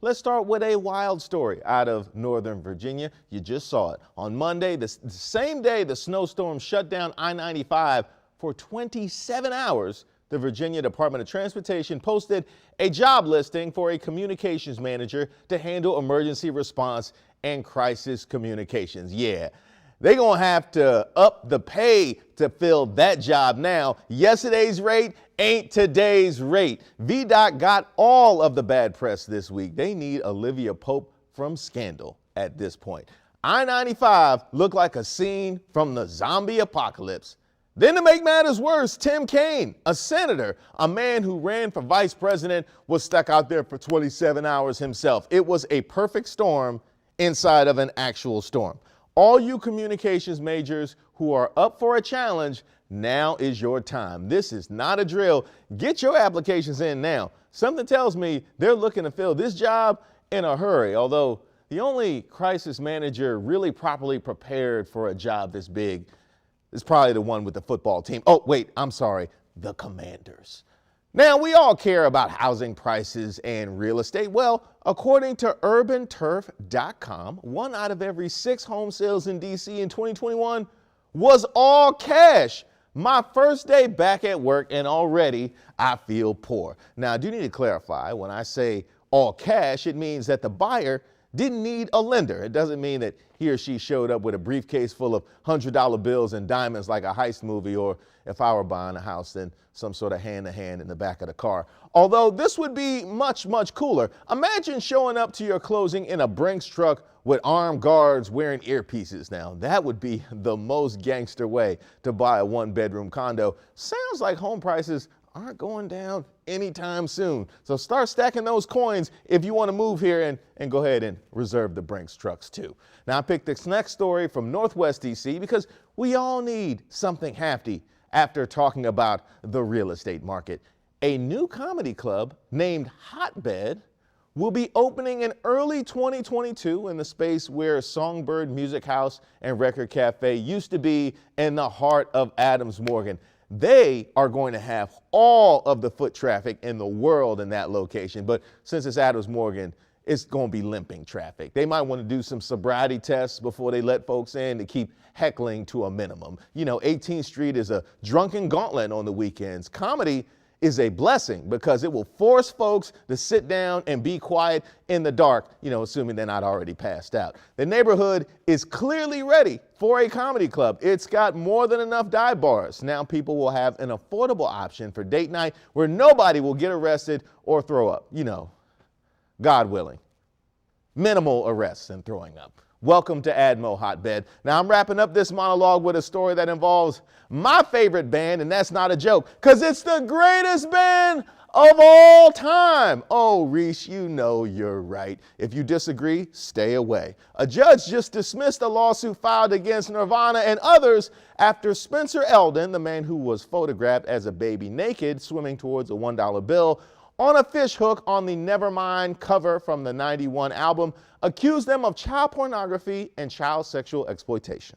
Let's start with a wild story out of Northern Virginia. You just saw it. On Monday, the same day the snowstorm shut down I-95 for 27 hours, the Virginia Department of Transportation posted a job listing for a communications manager to handle emergency response and crisis communications. Yeah, they're going to have to up the pay to fill that job now. Yesterday's rate ain't today's rate. VDOT got all of the bad press this week. They need Olivia Pope from Scandal at this point. I-95 looked like a scene from the zombie apocalypse. Then to make matters worse, Tim Kaine, a senator, a man who ran for vice president, was stuck out there for 27 hours himself. It was a perfect storm inside of an actual storm. All you communications majors who are up for a challenge, now is your time. This is not a drill. Get your applications in now. Something tells me they're looking to fill this job in a hurry, although the only crisis manager really properly prepared for a job this big is probably the one with the football team. Oh, wait, I'm sorry, the Commanders. Now, we all care about housing prices and real estate. Well, according to urbanturf.com, 1 out of every 6 home sales in D.C. in 2021 was all cash. My first day back at work, and already I feel poor. Now, I do need to clarify, when I say all cash, it means that the buyer didn't need a lender. It doesn't mean that he or she showed up with a briefcase full of $100 bills and diamonds like a heist movie, or if I were buying a house, then some sort of hand-to-hand in the back of the car. Although this would be much, much cooler. Imagine showing up to your closing in a Brinks truck with armed guards wearing earpieces. Now, that would be the most gangster way to buy a 1-bedroom condo. Sounds like home prices aren't going down anytime soon. So start stacking those coins if you want to move here, and go ahead and reserve the Brinks trucks too. Now, I picked this next story from Northwest DC because we all need something hefty after talking about the real estate market. A new comedy club named Hotbed will be opening in early 2022 in the space where Songbird Music House and Record Cafe used to be in the heart of Adams Morgan. They are going to have all of the foot traffic in the world in that location, but since it's Adams Morgan, it's going to be limping traffic. They might want to do some sobriety tests before they let folks in to keep heckling to a minimum. You know, 18th Street is a drunken gauntlet on the weekends. Comedy is a blessing because it will force folks to sit down and be quiet in the dark, you know, assuming they're not already passed out. The neighborhood is clearly ready for a comedy club. It's got more than enough dive bars. Now people will have an affordable option for date night where nobody will get arrested or throw up, you know, God willing. Minimal arrests and throwing up. Welcome to Admo Hotbed. Now, I'm wrapping up this monologue with a story that involves my favorite band, and that's not a joke, because it's the greatest band of all time. Oh, Reese, you know you're right. If you disagree, stay away. A judge just dismissed a lawsuit filed against Nirvana and others after Spencer Eldon, the man who was photographed as a baby naked swimming towards a $1 bill on a fish hook on the Nevermind cover from the '91 album, accused them of child pornography and child sexual exploitation.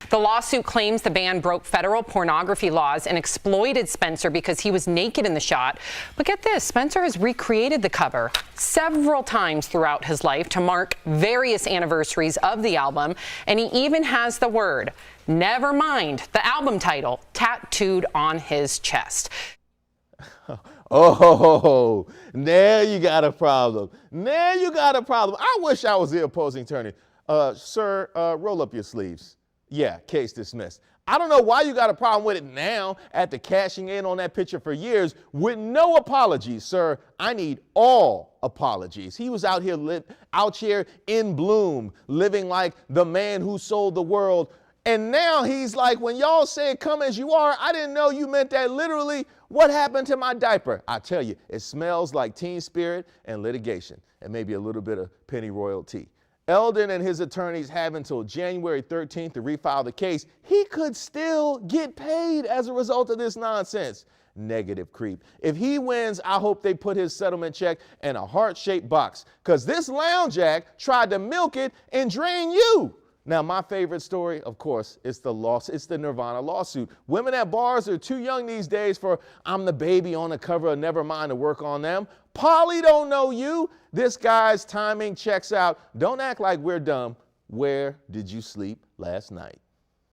The lawsuit claims the band broke federal pornography laws and exploited Spencer because he was naked in the shot. But get this, Spencer has recreated the cover several times throughout his life to mark various anniversaries of the album, and he even has the word Nevermind, the album title, tattooed on his chest. Oh, now you got a problem. Now you got a problem. I wish I was the opposing attorney. Sir, roll up your sleeves. Yeah, case dismissed. I don't know why you got a problem with it now after cashing in on that picture for years with no apologies, sir. I need all apologies. He was out here in bloom, living like the man who sold the world. And now he's like, when y'all said come as you are, I didn't know you meant that literally. What happened to my diaper? I tell you, it smells like teen spirit and litigation, and maybe a little bit of penny royalty. Eldon and his attorneys have until January 13th to refile the case. He could still get paid as a result of this nonsense. Negative creep. If he wins, I hope they put his settlement check in a heart-shaped box, because this lounge act tried to milk it and drain you. Now, my favorite story, of course, it's the Nirvana lawsuit. Women at bars are too young these days for I'm the baby on the cover of Nevermind to work on them. Polly don't know you. This guy's timing checks out. Don't act like we're dumb. Where did you sleep last night?